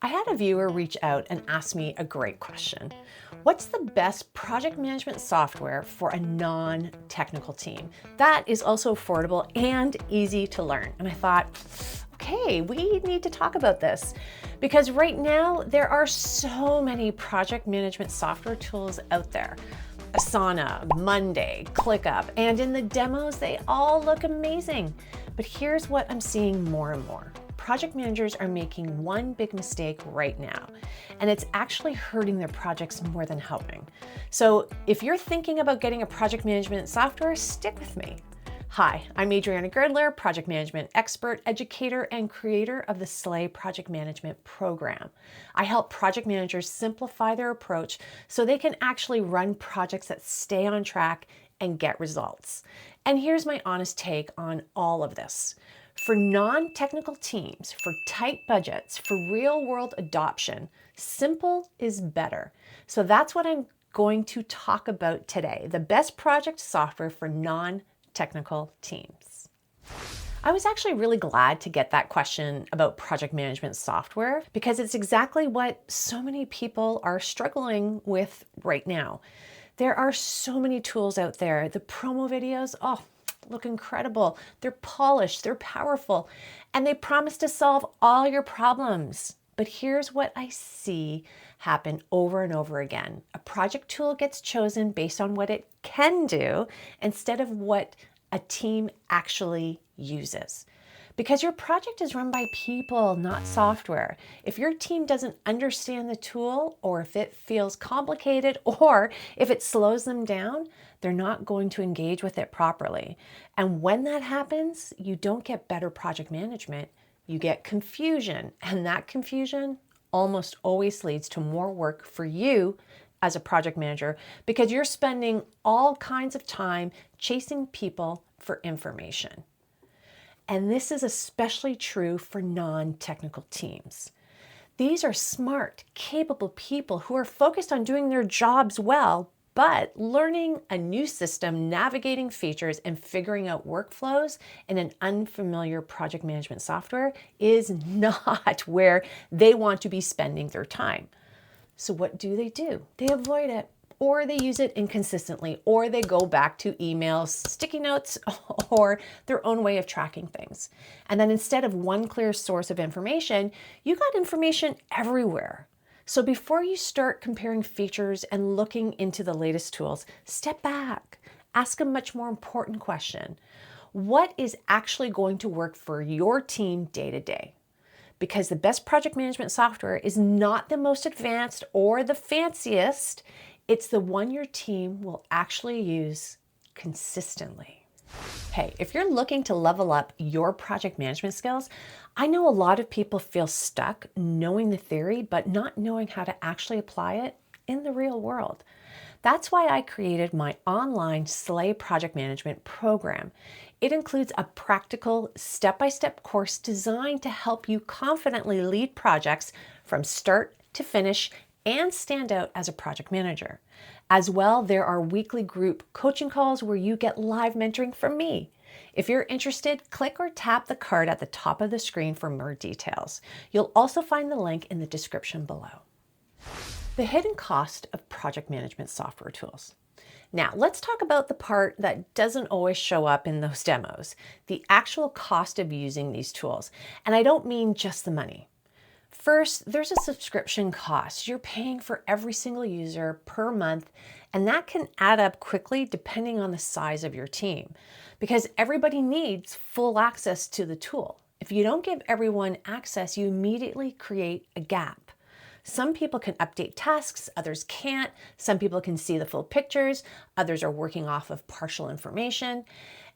I had a viewer reach out and ask me a great question. What's the best project management software for a non-technical team that is also affordable and easy to learn? And I thought, okay, we need to talk about this because right now there are so many project management software tools out there. Asana, Monday, ClickUp, and in the demos, they all look amazing. But here's what I'm seeing more and more. Project managers are making one big mistake right now, and it's actually hurting their projects more than helping. So if you're thinking about getting a project management software, stick with me. Hi, I'm Adriana Girdler, project management expert, educator, and creator of the Slay Project Management Program. I help project managers simplify their approach so they can actually run projects that stay on track and get results. And here's my honest take on all of this. For non-technical teams, for tight budgets, for real-world adoption, simple is better. So that's what I'm going to talk about today, the best project software for non-technical teams. I was actually really glad to get that question about project management software because it's exactly what so many people are struggling with right now. There are so many tools out there. The promo videos, look incredible. They're polished, they're powerful, and they promise to solve all your problems. But here's what I see happen over and over again. A project tool gets chosen based on what it can do instead of what a team actually uses. Because your project is run by people, not software. If your team doesn't understand the tool, or if it feels complicated, or if it slows them down, they're not going to engage with it properly. And when that happens, you don't get better project management, you get confusion. And that confusion almost always leads to more work for you as a project manager because you're spending all kinds of time chasing people for information. And this is especially true for non-technical teams. These are smart, capable people who are focused on doing their jobs well, but learning a new system, navigating features, and figuring out workflows in an unfamiliar project management software is not where they want to be spending their time. So what do? They avoid it, or they use it inconsistently, or they go back to emails, sticky notes, or their own way of tracking things. And then instead of one clear source of information, you got information everywhere. So before you start comparing features and looking into the latest tools, step back, ask a much more important question. What is actually going to work for your team day to day? Because the best project management software is not the most advanced or the fanciest. It's the one your team will actually use consistently. Hey, if you're looking to level up your project management skills, I know a lot of people feel stuck knowing the theory, but not knowing how to actually apply it in the real world. That's why I created my online Slay Project Management program. It includes a practical step-by-step course designed to help you confidently lead projects from start to finish and stand out as a project manager. As well, there are weekly group coaching calls where you get live mentoring from me. If you're interested, click or tap the card at the top of the screen for more details. You'll also find the link in the description below. The hidden cost of project management software tools. Now, let's talk about the part that doesn't always show up in those demos, the actual cost of using these tools. And I don't mean just the money. First, there's a subscription cost. You're paying for every single user per month, and that can add up quickly depending on the size of your team, because everybody needs full access to the tool. If you don't give everyone access, you immediately create a gap. Some people can update tasks, others can't. Some people can see the full pictures, others are working off of partial information.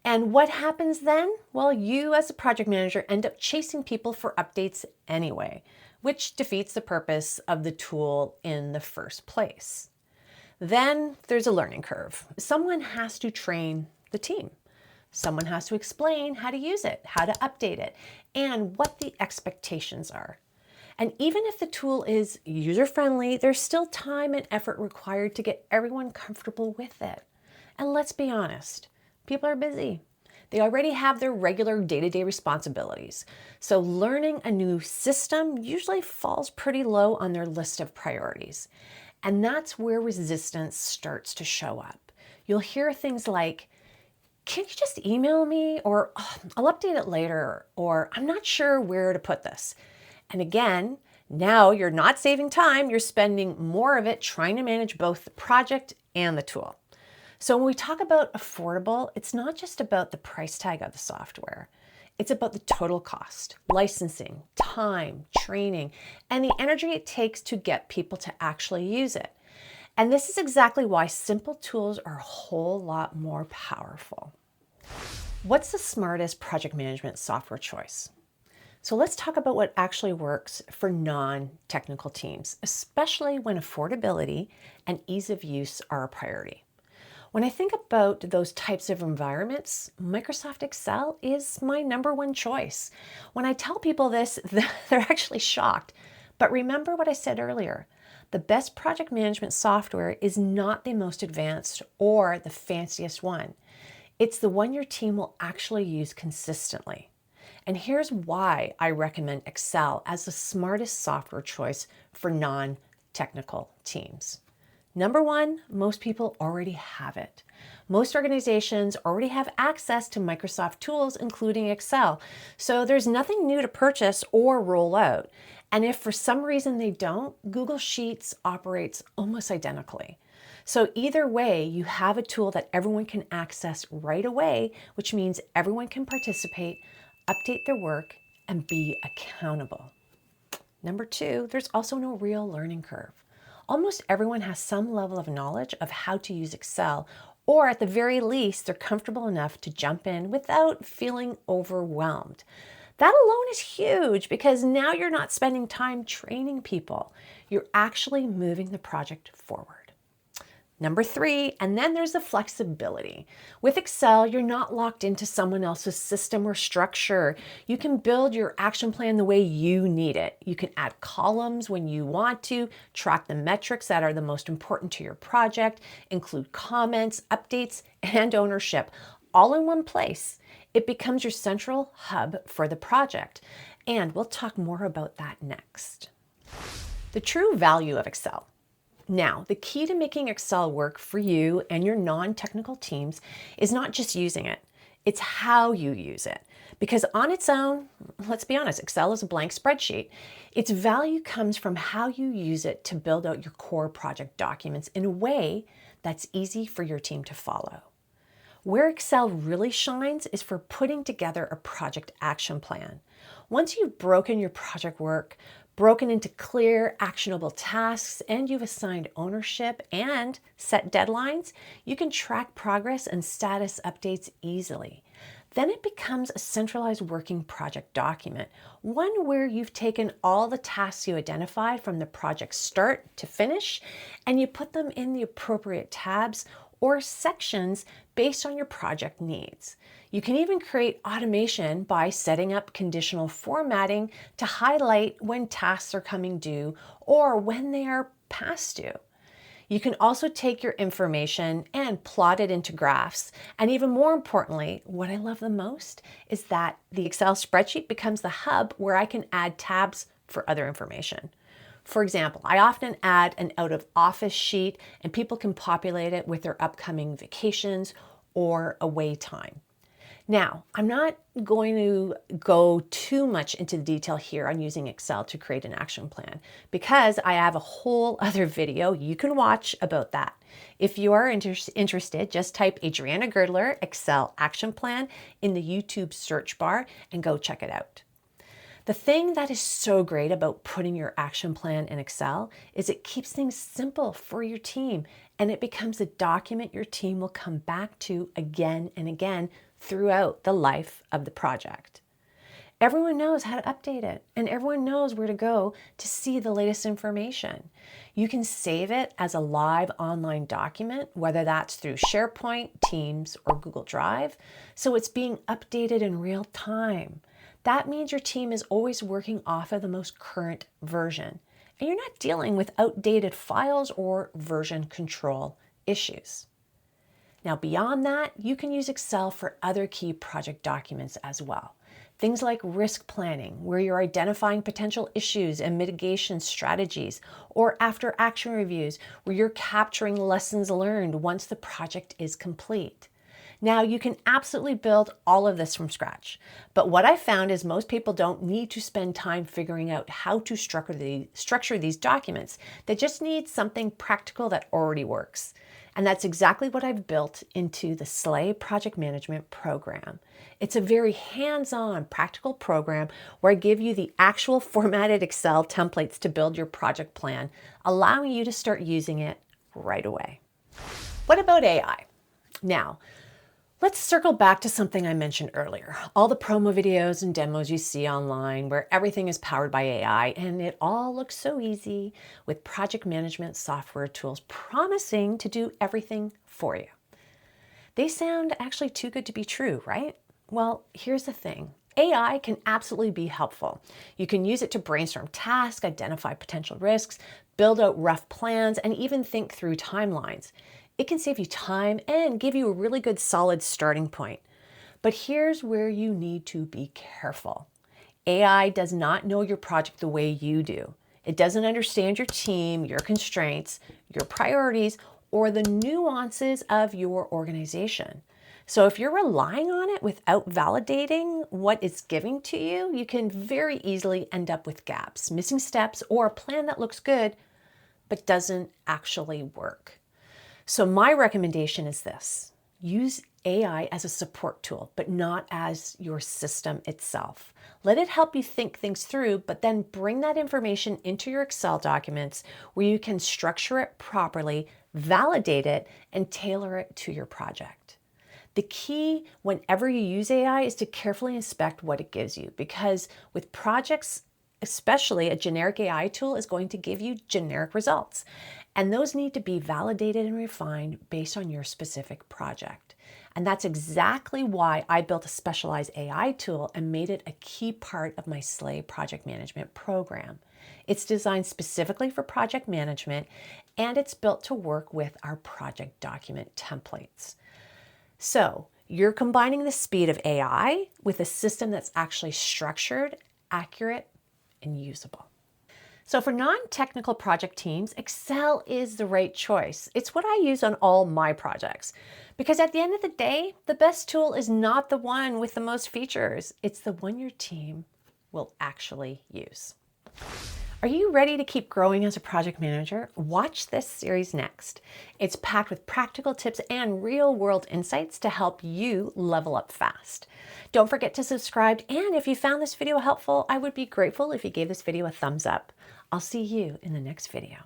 And what happens then? Well, you as a project manager end up chasing people for updates anyway, which defeats the purpose of the tool in the first place. Then there's a learning curve. Someone has to train the team. Someone has to explain how to use it, how to update it, and what the expectations are. And even if the tool is user-friendly, there's still time and effort required to get everyone comfortable with it. And let's be honest, people are busy. They already have their regular day-to-day responsibilities. So learning a new system usually falls pretty low on their list of priorities. And that's where resistance starts to show up. You'll hear things like, can you just email me? Or "Oh, I'll update it later." Or I'm not sure where to put this. And again, now you're not saving time, you're spending more of it trying to manage both the project and the tool. So when we talk about affordable, it's not just about the price tag of the software. It's about the total cost, licensing, time, training, and the energy it takes to get people to actually use it. And this is exactly why simple tools are a whole lot more powerful. What's the smartest project management software choice? So let's talk about what actually works for non-technical teams, especially when affordability and ease of use are a priority. When I think about those types of environments, Microsoft Excel is my number one choice. When I tell people this, they're actually shocked. But remember what I said earlier. The best project management software is not the most advanced or the fanciest one. It's the one your team will actually use consistently. And here's why I recommend Excel as the smartest software choice for non-technical teams. Number one, most people already have it. Most organizations already have access to Microsoft tools, including Excel. So there's nothing new to purchase or roll out. And if for some reason they don't, Google Sheets operates almost identically. So either way, you have a tool that everyone can access right away, which means everyone can participate, update their work, and be accountable. Number two, there's also no real learning curve. Almost everyone has some level of knowledge of how to use Excel, or at the very least, they're comfortable enough to jump in without feeling overwhelmed. That alone is huge because now you're not spending time training people. You're actually moving the project forward. Number three, and then there's the flexibility. With Excel, you're not locked into someone else's system or structure. You can build your action plan the way you need it. You can add columns when you want to, track the metrics that are the most important to your project, include comments, updates, and ownership, all in one place. It becomes your central hub for the project. And we'll talk more about that next. The true value of Excel. Now, the key to making Excel work for you and your non-technical teams is not just using it, it's how you use it. Because on its own, let's be honest, Excel is a blank spreadsheet. Its value comes from how you use it to build out your core project documents in a way that's easy for your team to follow. Where Excel really shines is for putting together a project action plan. Once you've broken your project work, broken into clear, actionable tasks, and you've assigned ownership and set deadlines, you can track progress and status updates easily. Then it becomes a centralized working project document, one where you've taken all the tasks you identified from the project start to finish, and you put them in the appropriate tabs or sections based on your project needs. You can even create automation by setting up conditional formatting to highlight when tasks are coming due or when they are past due. You can also take your information and plot it into graphs. And even more importantly, what I love the most is that the Excel spreadsheet becomes the hub where I can add tabs for other information. For example, I often add an out of office sheet and people can populate it with their upcoming vacations or away time. Now, I'm not going to go too much into the detail here on using Excel to create an action plan because I have a whole other video you can watch about that. If you are interested, just type Adriana Girdler Excel action plan in the YouTube search bar and go check it out. The thing that is so great about putting your action plan in Excel is it keeps things simple for your team and it becomes a document your team will come back to again and again throughout the life of the project. Everyone knows how to update it and everyone knows where to go to see the latest information. You can save it as a live online document, whether that's through SharePoint, Teams, or Google Drive, so it's being updated in real time. That means your team is always working off of the most current version, and you're not dealing with outdated files or version control issues. Now, beyond that, you can use Excel for other key project documents as well. Things like risk planning, where you're identifying potential issues and mitigation strategies, or after action reviews, where you're capturing lessons learned once the project is complete. Now, you can absolutely build all of this from scratch, but what I found is most people don't need to spend time figuring out how to structure these documents. They just need something practical that already works. And that's exactly what I've built into the Slay Project Management Program. It's a very hands-on, practical program where I give you the actual formatted Excel templates to build your project plan, allowing you to start using it right away. What about AI? Now, let's circle back to something I mentioned earlier. All the promo videos and demos you see online where everything is powered by AI and it all looks so easy with project management software tools promising to do everything for you. They sound actually too good to be true, right? Well, here's the thing. AI can absolutely be helpful. You can use it to brainstorm tasks, identify potential risks, build out rough plans, and even think through timelines. It can save you time and give you a really good solid starting point. But here's where you need to be careful. AI does not know your project the way you do. It doesn't understand your team, your constraints, your priorities, or the nuances of your organization. So if you're relying on it without validating what it's giving to you, you can very easily end up with gaps, missing steps, or a plan that looks good but doesn't actually work. So my recommendation is this: use AI as a support tool, but not as your system itself. Let it help you think things through, but then bring that information into your Excel documents where you can structure it properly, validate it, and tailor it to your project. The key whenever you use AI is to carefully inspect what it gives you, because with projects, especially a generic AI tool is going to give you generic results. And those need to be validated and refined based on your specific project. And that's exactly why I built a specialized AI tool and made it a key part of my Slay project management program. It's designed specifically for project management, and it's built to work with our project document templates. So you're combining the speed of AI with a system that's actually structured, accurate, and usable. So for non-technical project teams, Excel is the right choice. It's what I use on all my projects. Because at the end of the day, the best tool is not the one with the most features. It's the one your team will actually use. Are you ready to keep growing as a project manager? Watch this series next. It's packed with practical tips and real-world insights to help you level up fast. Don't forget to subscribe, and if you found this video helpful, I would be grateful if you gave this video a thumbs up. I'll see you in the next video.